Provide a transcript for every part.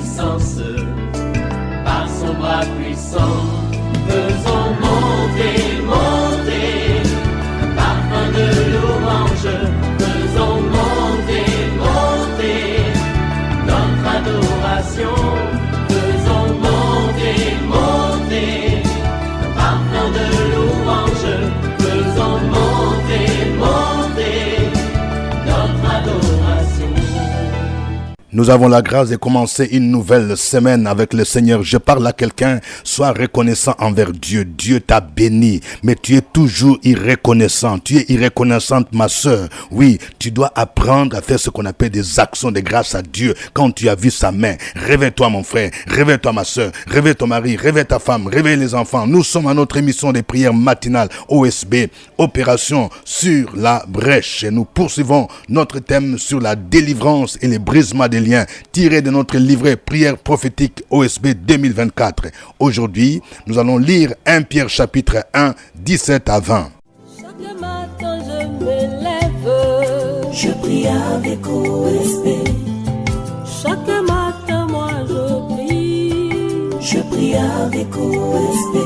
puissance, par son bras puissant, faisons monter, monter, un parfum de louange, faisons monter, monter, notre adoration, faisons monter, monter, un parfum de louange, faisons monter, monter, notre adoration. Nous avons la grâce de commencer une nouvelle semaine avec le Seigneur. Je parle à quelqu'un, sois reconnaissant envers Dieu. Dieu t'a béni, mais tu es toujours irreconnaissant. Tu es irreconnaissante, ma soeur. Oui, tu dois apprendre à faire ce qu'on appelle des actions de grâce à Dieu quand tu as vu sa main. Réveille-toi, mon frère. Réveille-toi, ma soeur. Réveille ton mari. Réveille ta femme. Réveille les enfants. Nous sommes à notre émission de prière matinale OSB, Opération sur la brèche. Et nous poursuivons notre thème sur la délivrance et les brisements des liens tirés de notre livret Prière prophétique OSB 2024. Aujourd'hui, nous allons lire 1 Pierre chapitre 1, 17 à 20. Chaque matin je me lève, je prie avec OSB. Chaque matin moi je prie avec OSB.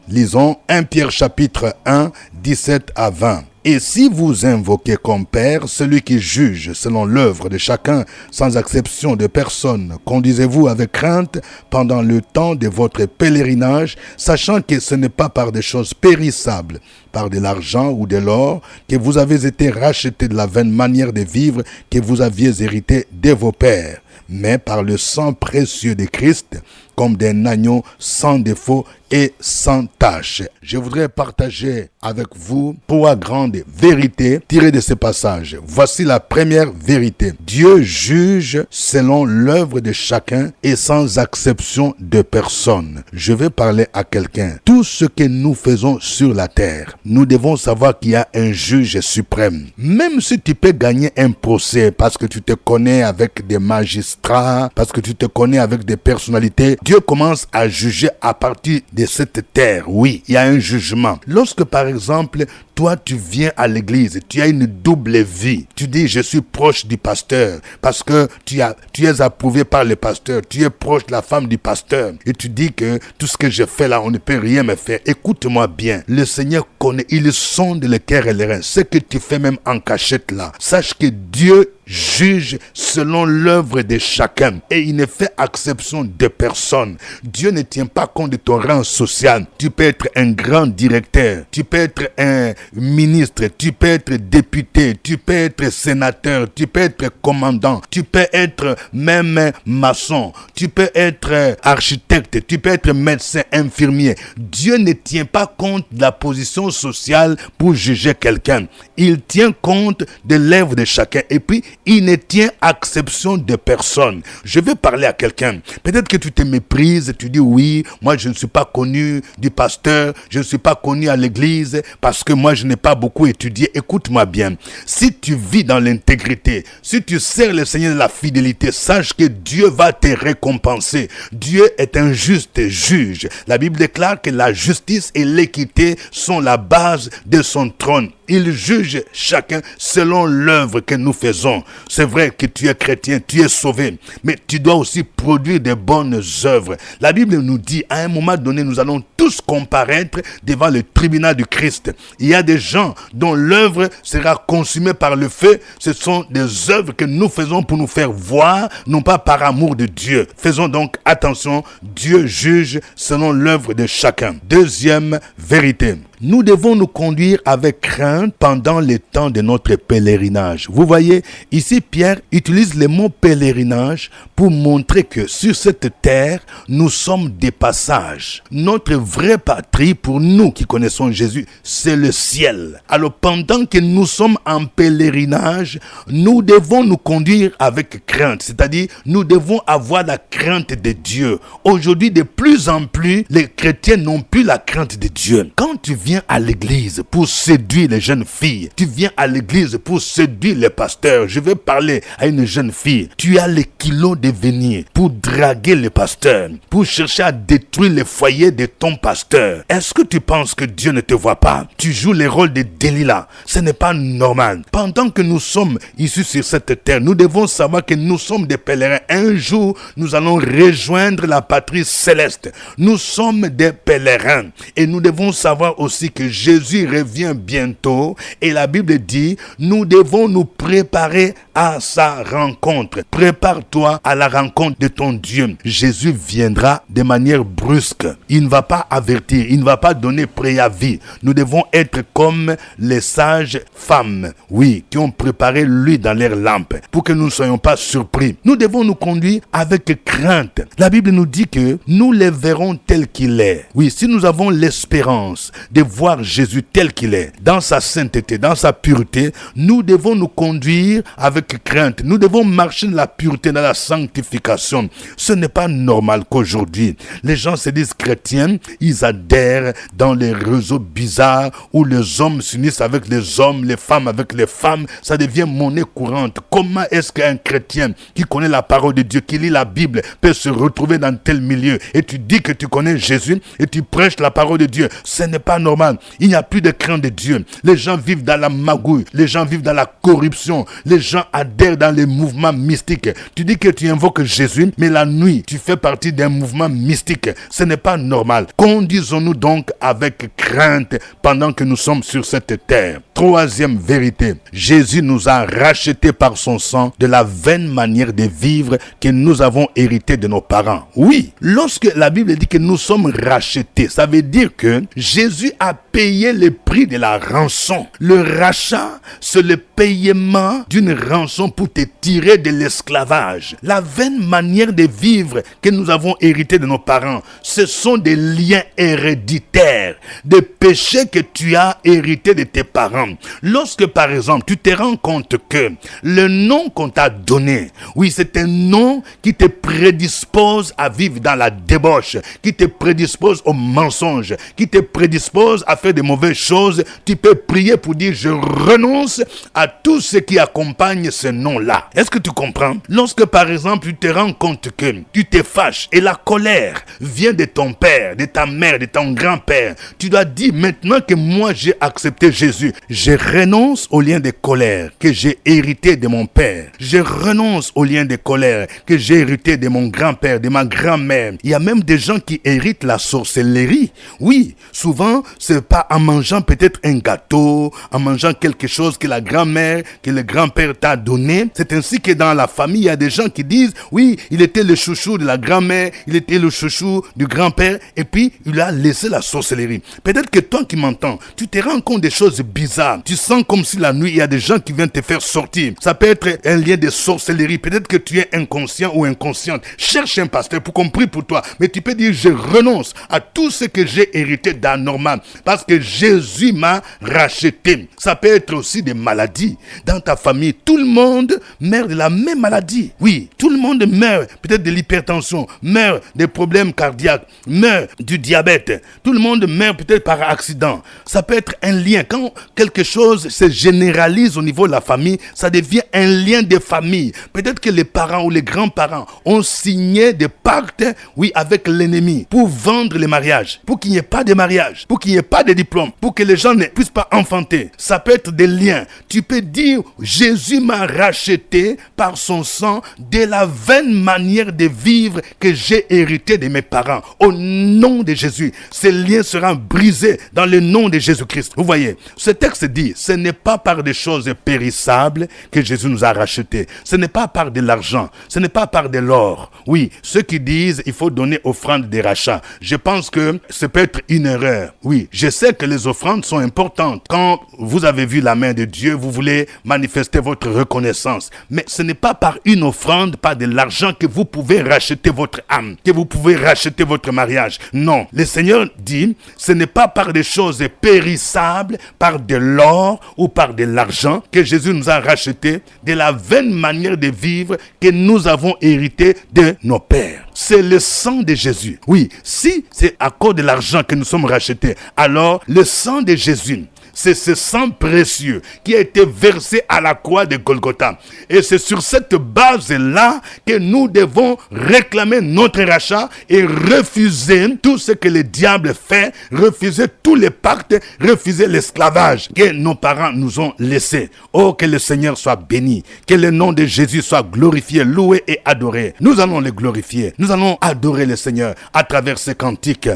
Lisons 1 Pierre chapitre 1, 17 à 20. Et si vous invoquez comme Père celui qui juge selon l'œuvre de chacun, sans exception de personne, conduisez-vous avec crainte pendant le temps de votre pèlerinage, sachant que ce n'est pas par des choses périssables, par de l'argent ou de l'or, que vous avez été rachetés de la vaine manière de vivre que vous aviez hérité de vos pères, mais par le sang précieux de Christ, comme d'un agneau sans défaut et sans tache. Je voudrais partager avec vous 3 grandes vérités tirées de ce passage. Voici la première vérité. Dieu juge selon l'œuvre de chacun et sans exception de personne. Je vais parler à quelqu'un. Tout ce que nous faisons sur la terre, nous devons savoir qu'il y a un juge suprême. Même si tu peux gagner un procès parce que tu te connais avec des magistrats, parce que tu te connais avec des personnalités, Dieu commence à juger à partir de cette terre. Oui, il y a un jugement. Lorsque par exemple, toi tu viens à l'église, tu as une double vie. Tu dis je suis proche du pasteur parce que tu es approuvé par le pasteur. Tu es proche de la femme du pasteur. Et tu dis que tout ce que je fais là, on ne peut rien me faire. Écoute-moi bien. Le Seigneur connaît, il sonde le cœur et les reins. Ce que tu fais même en cachette là. Sache que Dieu juge selon l'œuvre de chacun et il ne fait exception de personne. Dieu ne tient pas compte de ton rang social. Tu peux être un grand directeur, tu peux être un ministre, tu peux être député, tu peux être sénateur, tu peux être commandant, tu peux être même maçon, tu peux être architecte, tu peux être médecin, infirmier. Dieu ne tient pas compte de la position sociale pour juger quelqu'un. Il tient compte de l'œuvre de chacun et puis il ne tient exception de personne. Je vais parler à quelqu'un. Peut-être que tu te méprises, tu dis oui, moi je ne suis pas connu du pasteur, je ne suis pas connu à l'église parce que moi je n'ai pas beaucoup étudié. Écoute-moi bien. Si tu vis dans l'intégrité, si tu sers le Seigneur de la fidélité, sache que Dieu va te récompenser. Dieu est un juste juge. La Bible déclare que la justice et l'équité sont la base de son trône. Il juge chacun selon l'œuvre que nous faisons. C'est vrai que tu es chrétien, tu es sauvé, mais tu dois aussi produire de bonnes œuvres. La Bible nous dit, à un moment donné, nous allons tous comparaître devant le tribunal du Christ. Il y a des gens dont l'œuvre sera consumée par le feu. Ce sont des œuvres que nous faisons pour nous faire voir, non pas par amour de Dieu. Faisons donc attention, Dieu juge selon l'œuvre de chacun. Deuxième vérité. Nous devons nous conduire avec crainte pendant le temps de notre pèlerinage. Vous voyez, ici Pierre utilise le mot pèlerinage pour montrer que sur cette terre, nous sommes des passages. Notre vraie patrie, pour nous qui connaissons Jésus, c'est le ciel. Alors pendant que nous sommes en pèlerinage, nous devons nous conduire avec crainte. C'est-à-dire, nous devons avoir la crainte de Dieu. Aujourd'hui, de plus en plus, les chrétiens n'ont plus la crainte de Dieu. Quand tu viens à l'église pour séduire les jeunes filles. Tu viens à l'église pour séduire les pasteurs. Je vais parler à une jeune fille. Tu as les kilos de venir pour draguer les pasteurs, pour chercher à détruire les foyers de ton pasteur. Est-ce que tu penses que Dieu ne te voit pas? Tu joues les rôles de Delilah. Ce n'est pas normal. Pendant que nous sommes ici sur cette terre, nous devons savoir que nous sommes des pèlerins. Un jour, nous allons rejoindre la patrie céleste. Nous sommes des pèlerins. Et nous devons savoir aussi que Jésus revient bientôt. Et la Bible dit, nous devons nous préparer à sa rencontre. Prépare-toi à la rencontre de ton Dieu. Jésus viendra de manière brusque. Il ne va pas avertir, il ne va pas donner préavis. Nous devons être comme les sages femmes, oui, qui ont préparé l'huile dans leurs lampes, pour que nous ne soyons pas surpris. Nous devons nous conduire avec crainte. La Bible nous dit que nous les verrons tel qu'il est. Oui, si nous avons l'espérance de voir Jésus tel qu'il est, dans sa sainteté, dans sa pureté, nous devons nous conduire avec crainte. Nous devons marcher dans la pureté, dans la sanctification. Ce n'est pas normal qu'aujourd'hui, les gens se disent chrétiens, ils adhèrent dans les réseaux bizarres où les hommes s'unissent avec les hommes, les femmes avec les femmes. Ça devient monnaie courante. Comment est-ce qu'un chrétien qui connaît la parole de Dieu, qui lit la Bible, peut se retrouver dans tel milieu? Et tu dis que tu connais Jésus et tu prêches la parole de Dieu. Ce n'est pas normal. Il n'y a plus de crainte de Dieu. Les gens vivent dans la magouille. Les gens vivent dans la corruption. Les gens adhèrent dans les mouvements mystiques. Tu dis que tu invoques Jésus, mais la nuit, tu fais partie d'un mouvement mystique. Ce n'est pas normal. Conduisons-nous donc avec crainte pendant que nous sommes sur cette terre. Troisième vérité, Jésus nous a rachetés par son sang de la vaine manière de vivre que nous avons hérité de nos parents. Oui, lorsque la Bible dit que nous sommes rachetés, ça veut dire que Jésus a payé le prix de la rançon. Le rachat, c'est le paiement d'une rançon pour te tirer de l'esclavage. La vaine manière de vivre que nous avons hérité de nos parents, ce sont des liens héréditaires, des péchés que tu as hérité de tes parents. Lorsque, par exemple, tu te rends compte que le nom qu'on t'a donné, oui, c'est un nom qui te prédispose à vivre dans la débauche, qui te prédispose au mensonge, qui te prédispose à faire de mauvaises choses, tu peux prier pour dire, je renonce à tout ce qui accompagne ce nom-là. Est-ce que tu comprends? Lorsque, par exemple, tu te rends compte que tu te fâches et la colère vient de ton père, de ta mère, de ton grand-père, tu dois dire, maintenant que moi j'ai accepté Jésus, je renonce au lien de colère que j'ai hérité de mon père. Je renonce au lien de colère que j'ai hérité de mon grand-père, de ma grand-mère. Il y a même des gens qui héritent la sorcellerie. Oui, souvent, c'est pas en mangeant peut-être un gâteau, en mangeant quelque chose que la grand-mère, que le grand-père t'a donné. C'est ainsi que dans la famille, il y a des gens qui disent, oui, il était le chouchou de la grand-mère, il était le chouchou du grand-père, et puis il a laissé la sorcellerie. Peut-être que toi qui m'entends, tu te rends compte des choses bizarres. Tu sens comme si la nuit, il y a des gens qui viennent te faire sortir. Ça peut être un lien de sorcellerie. Peut-être que tu es inconscient ou inconsciente. Cherche un pasteur pour qu'on prie pour toi. Mais tu peux dire, je renonce à tout ce que j'ai hérité d'anormal. Parce que Jésus m'a racheté. Ça peut être aussi des maladies. Dans ta famille, tout le monde meurt de la même maladie. Oui, tout le monde meurt peut-être de l'hypertension, meurt des problèmes cardiaques, meurt du diabète. Tout le monde meurt peut-être par accident. Ça peut être un lien. Quand quelque chose se généralise au niveau de la famille, ça devient un lien de famille. Peut-être que les parents ou les grands-parents ont signé des pactes, oui, avec l'ennemi pour vendre les mariages, pour qu'il n'y ait pas de mariage, pour qu'il n'y ait pas de diplôme, pour que les gens ne puissent pas enfanter. Ça peut être des liens. Tu peux dire, Jésus m'a racheté par son sang de la vaine manière de vivre que j'ai hérité de mes parents. Au nom de Jésus, ces liens seront brisés dans le nom de Jésus-Christ. Vous voyez, ce texte dit, ce n'est pas par des choses périssables que Jésus nous a rachetés. Ce n'est pas par de l'argent. Ce n'est pas par de l'or. Oui, ceux qui disent il faut donner offrande des rachats. Je pense que ça peut être une erreur. Oui, je sais que les offrandes sont importantes. Quand vous avez vu la main de Dieu, vous voulez manifester votre reconnaissance. Mais ce n'est pas par une offrande, par de l'argent que vous pouvez racheter votre âme, que vous pouvez racheter votre mariage. Non, le Seigneur dit, ce n'est pas par des choses périssables, par de l'or ou par de l'argent que Jésus nous a racheté de la vaine manière de vivre que nous avons hérité de nos pères. c'est le sang de Jésus. Oui, si c'est à cause de l'argent que nous sommes rachetés, alors le sang de Jésus, c'est ce sang précieux qui a été versé à la croix de Golgotha. Et c'est sur cette base-là que nous devons réclamer notre rachat et refuser tout ce que le diable fait, refuser tous les pactes, refuser l'esclavage que nos parents nous ont laissé. Oh, que le Seigneur soit béni, que le nom de Jésus soit glorifié, loué et adoré. Nous allons le glorifier, nous allons adorer le Seigneur à travers ces cantiques.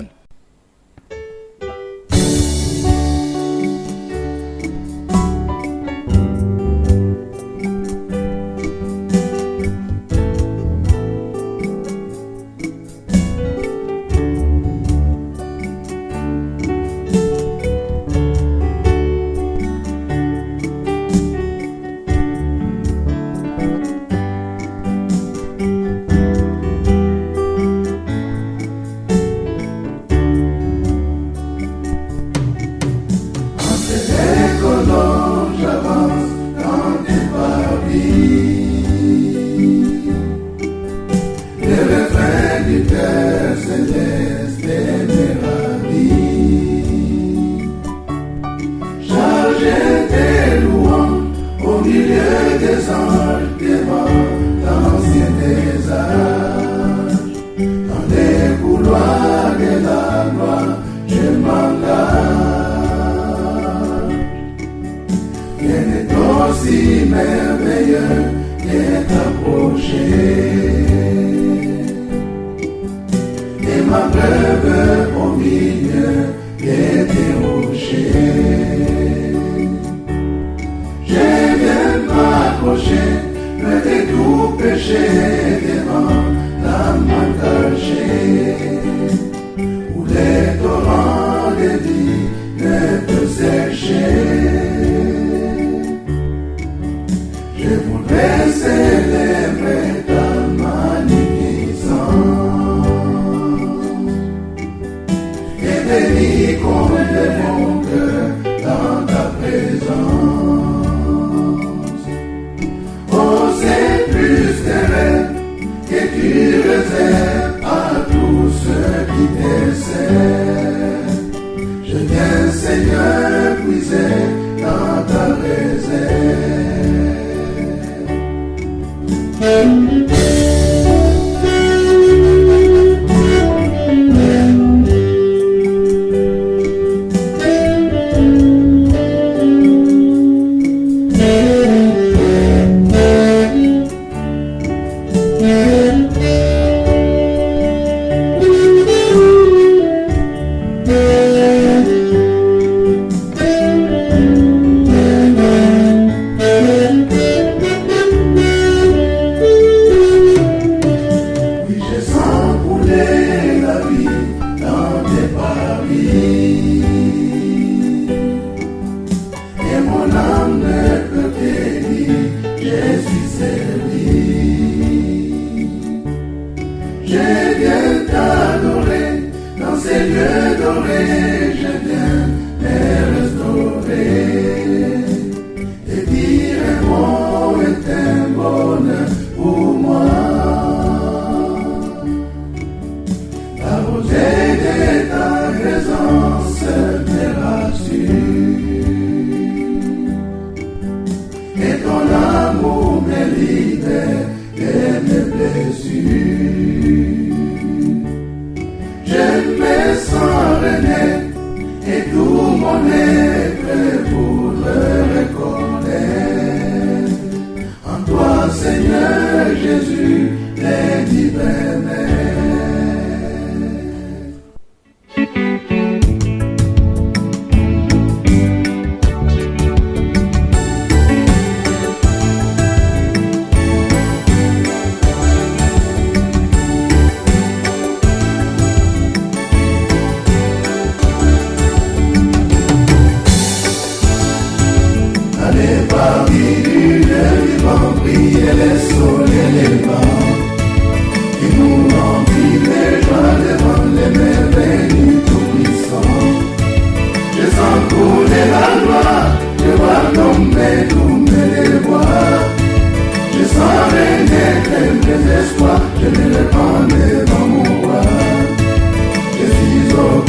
Je ne le prends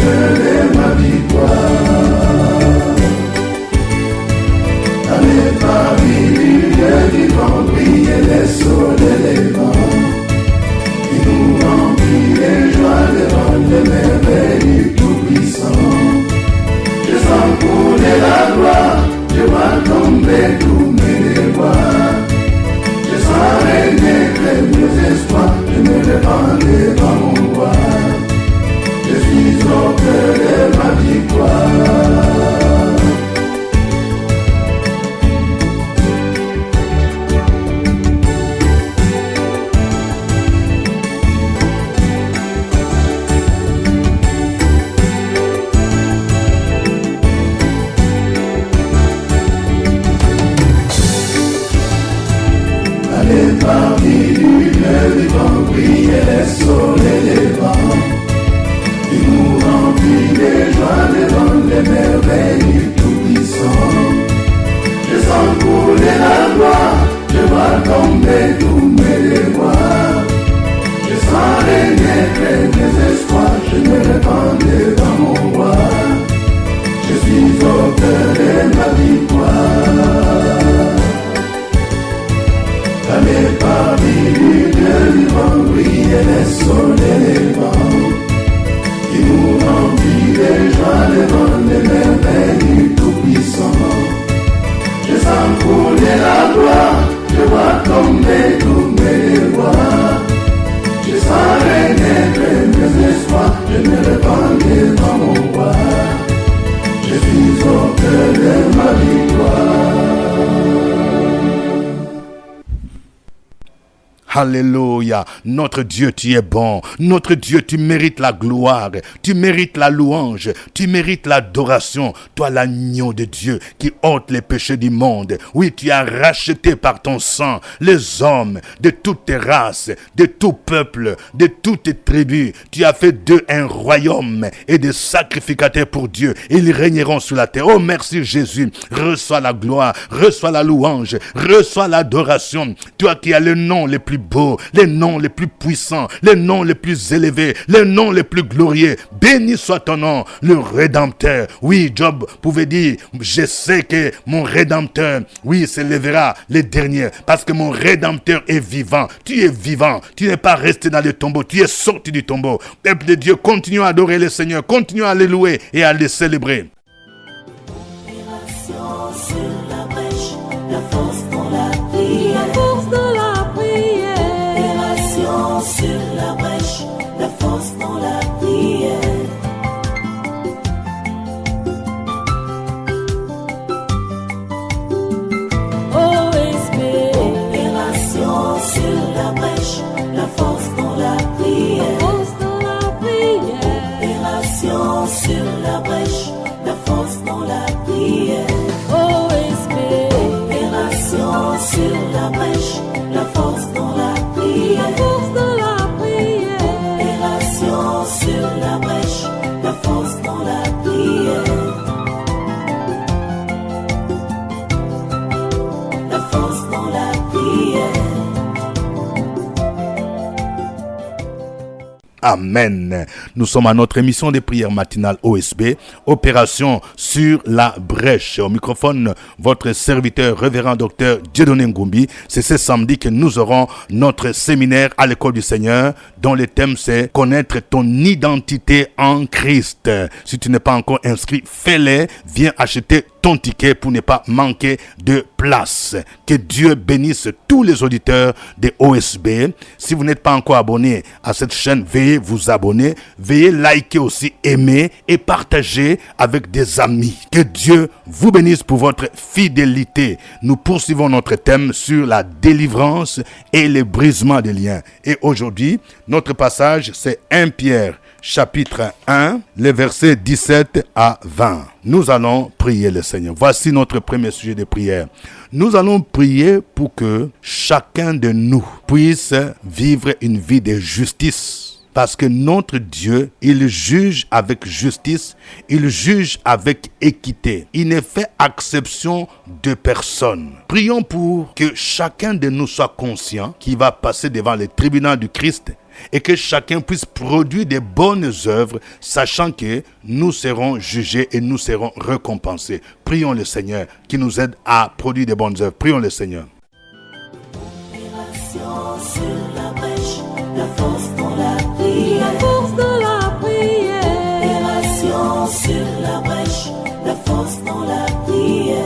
quelle est ma victoire. Allez Paris, les vivants, briller les soleils, les vents, qui nous remplit les joies, les vents, les merveilles du Tout-Puissant. Je sens couler la gloire, je vois tomber tous mes déboires. Je sens régner mes espoirs, je me répands devant mon roi. Je suis au cœur de ma victoire. Allez parmi les vivants, briller les soleils, les vents, qui nous remplit les joies, les vents, les merveilles du Tout-Puissant. Je sens couler la gloire, je vois tomber tous mes déboires. Je sens régner mes espoirs, je me répands devant mon roi. Je suis au cœur de ma victoire. Allez parmi les vivants, briller les soleils, les vents, qui nous remplit les joies, les vents, les merveilles du Tout-Puissant. Je sens couler la gloire, je vois tomber tous mes déboires. Je sens régner mes espoirs, je me répands devant mon roi. Je suis au cœur de ma victoire. Alléluia. Notre Dieu, tu es bon. Notre Dieu, tu mérites la gloire. Tu mérites la louange. Tu mérites l'adoration. Toi, l'agneau de Dieu qui ôte les péchés du monde. Oui, tu as racheté par ton sang les hommes de toutes tes races, de tout peuple, de toutes tes tribus. Tu as fait d'eux un royaume et des sacrificateurs pour Dieu. Ils régneront sur la terre. Oh, merci Jésus. Reçois la gloire, reçois la louange, reçois l'adoration. Toi qui as le nom le plus beau, les noms les plus puissants, les noms les plus élevés, les noms les plus glorieux. Béni soit ton nom, le Rédempteur. Oui, Job pouvait dire, je sais que mon Rédempteur, oui, s'élèvera le dernier, parce que mon Rédempteur est vivant. Tu es vivant, tu n'es pas resté dans le tombeau, tu es sorti du tombeau. Peuple de Dieu, continue à adorer le Seigneur, continue à le louer et à le célébrer. Sur la brèche, la force dans la prière. La force dans la prière. Opération sur la brèche, la force dans la prière. OSB. Opération sur la brèche, la force dans la prière. La force dans la prière. Opération sur la brèche, la force dans la prière. OSB. Opération sur la brèche, la force dans la prière. La force dans la prière. Opération sur la brèche, la force dans la prière. La force dans la prière. Amen. Nous sommes à notre émission de prière matinale OSB, opération sur la brèche. Au microphone, votre serviteur, révérend docteur Dieudonné Ngumbi. C'est ce samedi que nous aurons notre séminaire à l'école du Seigneur, dont le thème c'est connaître ton identité en Christ. Si tu n'es pas encore inscrit, fais-le. Viens acheter ton ticket pour ne pas manquer de place. Que Dieu bénisse tous les auditeurs de OSB. Si vous n'êtes pas encore abonné à cette chaîne, veuillez vous abonner. Veuillez liker aussi, aimer et partager avec des amis. Que Dieu vous bénisse pour votre fidélité. Nous poursuivons notre thème sur la délivrance et le brisement des liens. Et aujourd'hui, notre passage, c'est 1 Pierre chapitre 1, les versets 17 à 20. Nous allons prier le Seigneur. Voici notre premier sujet de prière. Nous allons prier pour que chacun de nous puisse vivre une vie de justice. Parce que notre Dieu, il juge avec justice, il juge avec équité. Il ne fait exception de personne. Prions pour que chacun de nous soit conscient qu'il va passer devant le tribunal du Christ et que chacun puisse produire des bonnes œuvres, sachant que nous serons jugés et nous serons récompensés. Prions le Seigneur qui nous aide à produire des bonnes œuvres. Prions le Seigneur. Sur la brèche, la force dans la prière. La force dans la prière. Opération sur la brèche, la force dans la prière.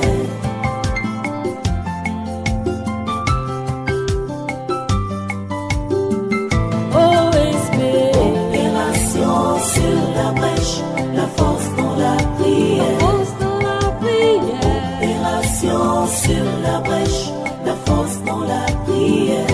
OSB. Opération sur la brèche, la force dans la prière. Force dans la prière. Opération sur la brèche, la force dans la prière.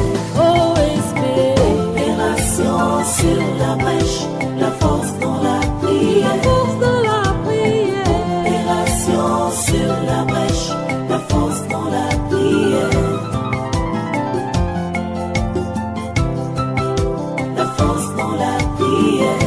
Sur la brèche, la force dans la prière. La force dans la prière. Opération sur la brèche, la force dans la prière. La force dans la prière.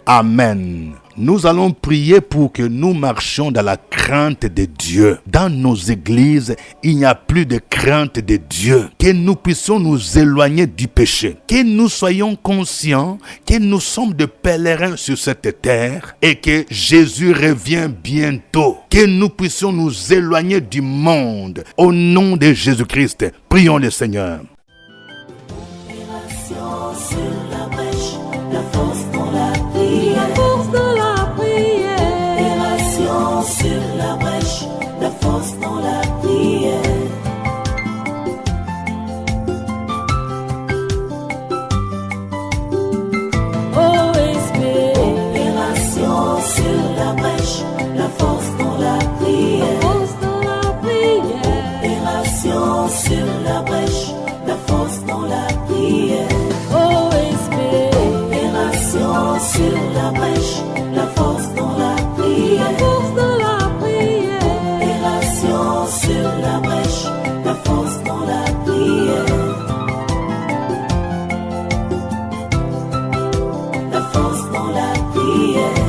Amen. Nous allons prier pour que nous marchions dans la crainte de Dieu. Dans nos églises, il n'y a plus de crainte de Dieu. Que nous puissions nous éloigner du péché. Que nous soyons conscients que nous sommes des pèlerins sur cette terre et que Jésus revient bientôt. Que nous puissions nous éloigner du monde. Au nom de Jésus-Christ, prions le Seigneur. Opération sur la brèche, la force dans la prière. La force dans la prière. Opération sur la brèche, la force dans la prière. OSB. Opération sur la brèche, la force dans la prière. La force dans la prière. Opération sur la brèche, la force dans la prière. OSB. Opération sur la brèche, la force dans la prière. La force dans la prière. Opération sur la brèche, la force dans la prière. La force dans la prière.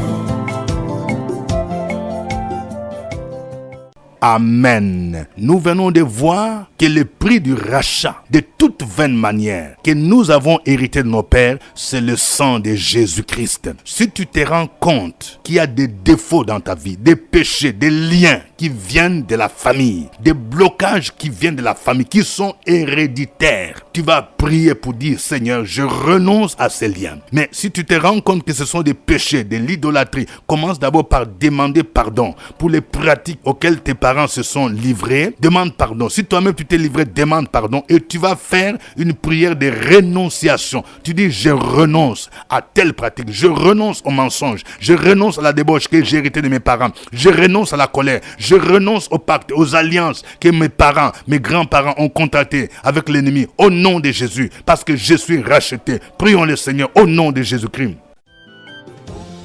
Amen. Nous venons de voir que le prix du rachat, de toute vaine manière, que nous avons hérité de nos pères, c'est le sang de Jésus-Christ. Si tu te rends compte qu'il y a des défauts dans ta vie, des péchés, des liens qui viennent de la famille, des blocages qui viennent de la famille, qui sont héréditaires, tu vas prier pour dire, Seigneur, je renonce à ces liens. Mais si tu te rends compte que ce sont des péchés, de l'idolâtrie, commence d'abord par demander pardon pour les pratiques auxquelles tes parents se sont livrés. Demande pardon. Si toi-même tu t'es livré, demande pardon et tu vas faire une prière de renonciation. Tu dis, je renonce à telle pratique, je renonce au mensonge, je renonce à la débauche que j'ai hérité de mes parents, je renonce à la colère, je renonce au pacte, aux alliances que mes parents, mes grands-parents ont contractées avec l'ennemi au nom de Jésus, parce que je suis racheté. Prions le Seigneur au nom de Jésus-Christ.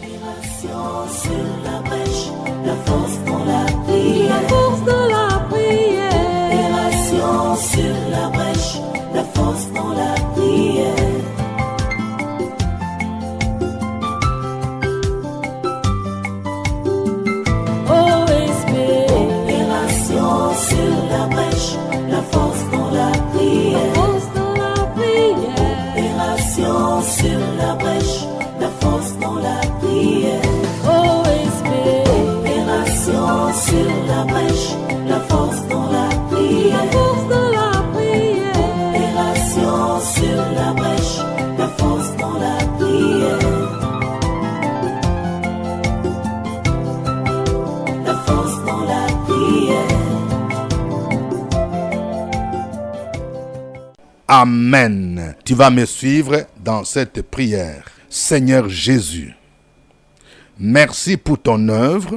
Opération sur la brèche, la force dans la prière. La force dans la prière. Opération sur la brèche, la force dans la prière. OSB. Opération sur la brèche, la force dans la prière. La force dans la prière. Opération sur la brèche, la force dans la prière. OSB. Opération sur la brèche, la force dans la prière. La force dans la prière. Opération sur la brèche, la force dans la prière. La force dans la prière. Amen. Tu vas me suivre dans cette prière. Seigneur Jésus, merci pour ton œuvre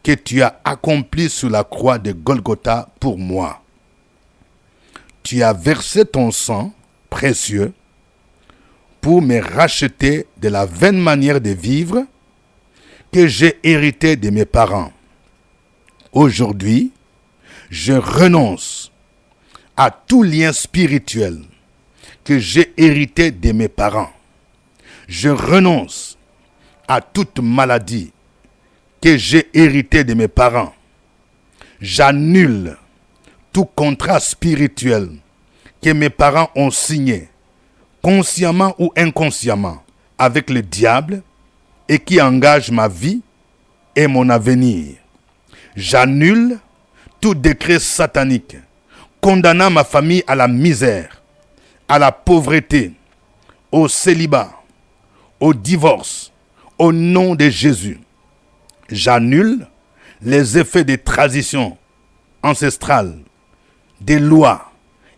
que tu as accomplie sur la croix de Golgotha pour moi. Tu as versé ton sang précieux pour me racheter de la vaine manière de vivre que j'ai hérité de mes parents. Aujourd'hui, je renonce à tout lien spirituel que j'ai hérité de mes parents. Je renonce à toute maladie que j'ai hérité de mes parents. J'annule tout contrat spirituel que mes parents ont signé, consciemment ou inconsciemment, avec le diable et qui engage ma vie et mon avenir. J'annule tout décret satanique condamnant ma famille à la misère, à la pauvreté, au célibat, au divorce, au nom de Jésus. J'annule les effets des traditions ancestrales, des lois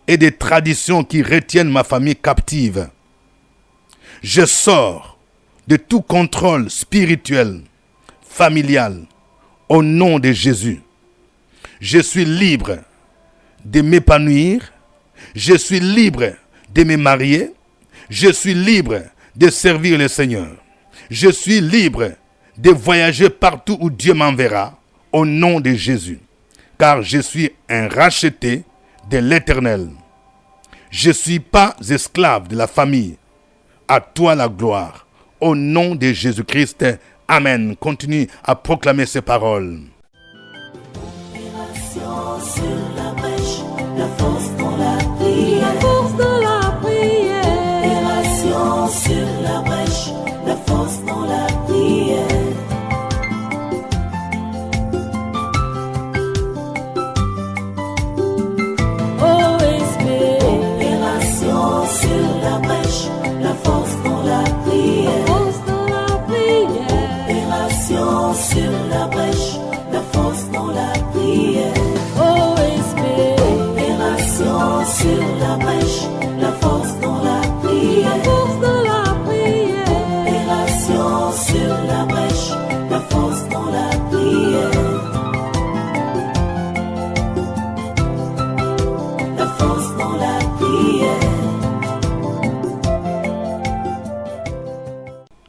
et des traditions qui retiennent ma famille captive. Je sors de tout contrôle spirituel, familial, au nom de Jésus. Je suis libre de m'épanouir, je suis libre de me marier, je suis libre de servir le Seigneur. Je suis libre de voyager partout où Dieu m'enverra, au nom de Jésus, car je suis un racheté de l'Éternel. Je ne suis pas esclave de la famille. À toi la gloire, au nom de Jésus-Christ. Amen. Continue à proclamer ces paroles. Opération sur la brèche, la force dans la prière. La force dans la prière. Opération sur la brèche, la force dans la prière. OSB. Opération sur la brèche, la force dans la prière. Force dans la prière. Opération sur la brèche, la force dans la prière. OSB. Opération sur la brèche, la force dans la prière. Force dans la prière. Opération sur la brèche, la force dans la prière. La force dans la prière.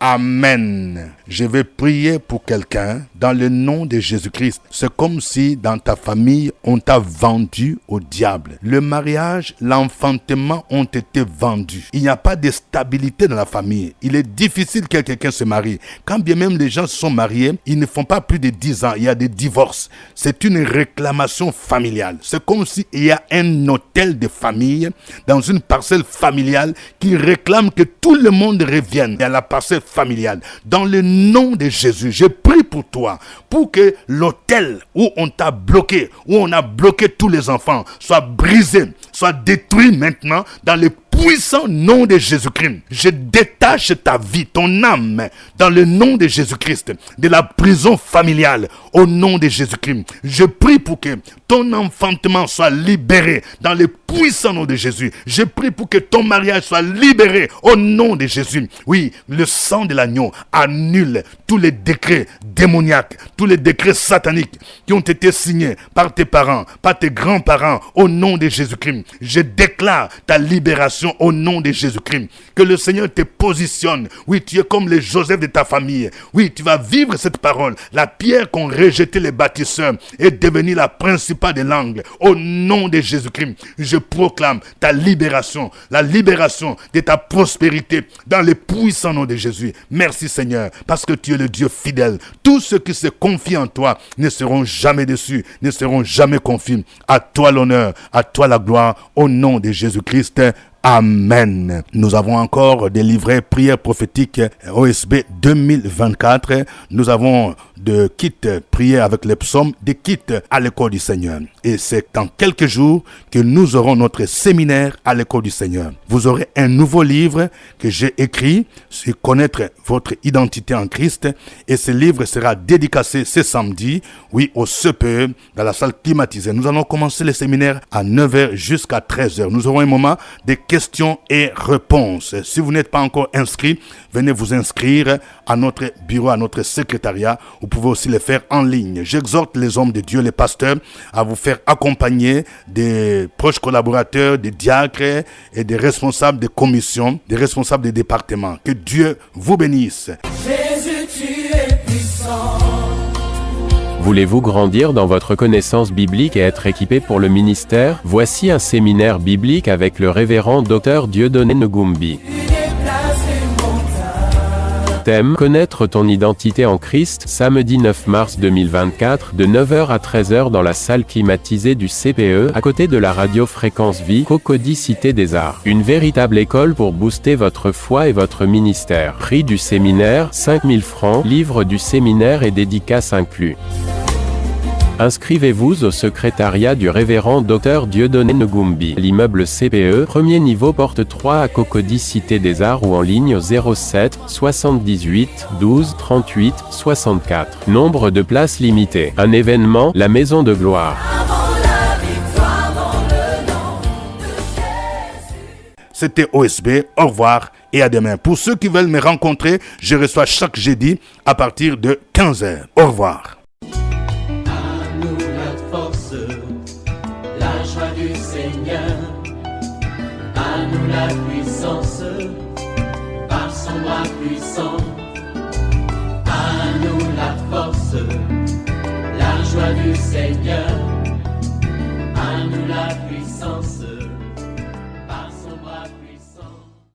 Amen. Je vais prier pour quelqu'un dans le nom de Jésus-Christ. C'est comme si dans ta famille, on t'a vendu au diable. Le mariage, l'enfantement ont été vendus. Il n'y a pas de stabilité dans la famille. Il est difficile que quelqu'un se marie. Quand bien même les gens se sont mariés, ils ne font pas plus de 10 ans. Il y a des divorces. C'est une réclamation familiale. C'est comme s'il y a un hôtel de famille dans une parcelle familiale qui réclame que tout le monde revienne à la parcelle familiale. Dans le nom de Jésus, je prie pour toi, pour que l'hôtel où on t'a bloqué, où on a bloqué tous les enfants, soit brisé, soit détruit maintenant dans le puissant nom de Jésus-Christ. Je détache ta vie, ton âme, dans le nom de Jésus-Christ, de la prison familiale, au nom de Jésus-Christ. Je prie pour que ton enfantement soit libéré dans le puissant nom de Jésus. Je prie pour que ton mariage soit libéré au nom de Jésus. Oui, le sang de l'agneau annule tous les décrets démoniaques, tous les décrets sataniques qui ont été signés par tes parents, par tes grands-parents, au nom de Jésus-Christ. Je déclare ta libération au nom de Jésus-Christ. Que le Seigneur te positionne. Oui, tu es comme le Joseph de ta famille. Oui, tu vas vivre cette parole. La pierre qu'ont rejeté les bâtisseurs est devenue la principale de l'angle. Au nom de Jésus-Christ, je proclame ta libération, la libération de ta prospérité dans le puissant nom de Jésus. Merci Seigneur, parce que tu es le Dieu fidèle. Tous ceux qui se confient en toi ne seront jamais déçus, ne seront jamais confus. À toi l'honneur, à toi la gloire, au nom de Jésus-Christ. Amen. Nous avons encore des livrets prières prophétiques OSB 2024. Nous avons de kits prières avec les psaumes, des kits à l'école du Seigneur. Et c'est dans quelques jours que nous aurons notre séminaire à l'école du Seigneur. Vous aurez un nouveau livre que j'ai écrit sur connaître votre identité en Christ. Et ce livre sera dédicacé ce samedi, oui, au CPE, dans la salle climatisée. Nous allons commencer le séminaire à 9h jusqu'à 13h. Nous aurons un moment de questions et réponses. Si vous n'êtes pas encore inscrit, venez vous inscrire à notre bureau, à notre secrétariat. Vous pouvez aussi le faire en ligne. J'exhorte les hommes de Dieu, les pasteurs, à vous faire accompagner des proches collaborateurs, des diacres et des responsables de commissions, des responsables des départements. Que Dieu vous bénisse. Jésus, tu es puissant. Voulez-vous grandir dans votre connaissance biblique et être équipé pour le ministère? Voici un séminaire biblique avec le révérend Dr Dieudonné Ngumbi. Thème: connaître ton identité en Christ, samedi 9 mars 2024, de 9h à 13h dans la salle climatisée du CPE, à côté de la radio Fréquence Vie, Cocody Cité des Arts. Une véritable école pour booster votre foi et votre ministère. Prix du séminaire, 5000 francs, livre du séminaire et dédicace inclus. Inscrivez-vous au secrétariat du révérend Dr Dieudonné Ngumbi. L'immeuble CPE, premier niveau, porte 3 à Cocody Cité des Arts ou en ligne au 07 78 12 38 64. Nombre de places limitées. Un événement, la Maison de Gloire. C'était OSB, au revoir et à demain. Pour ceux qui veulent me rencontrer, je reçois chaque jeudi à partir de 15h. Au revoir. À nous la puissance, par son bras puissant. À nous la force, la joie du Seigneur. À nous la puissance.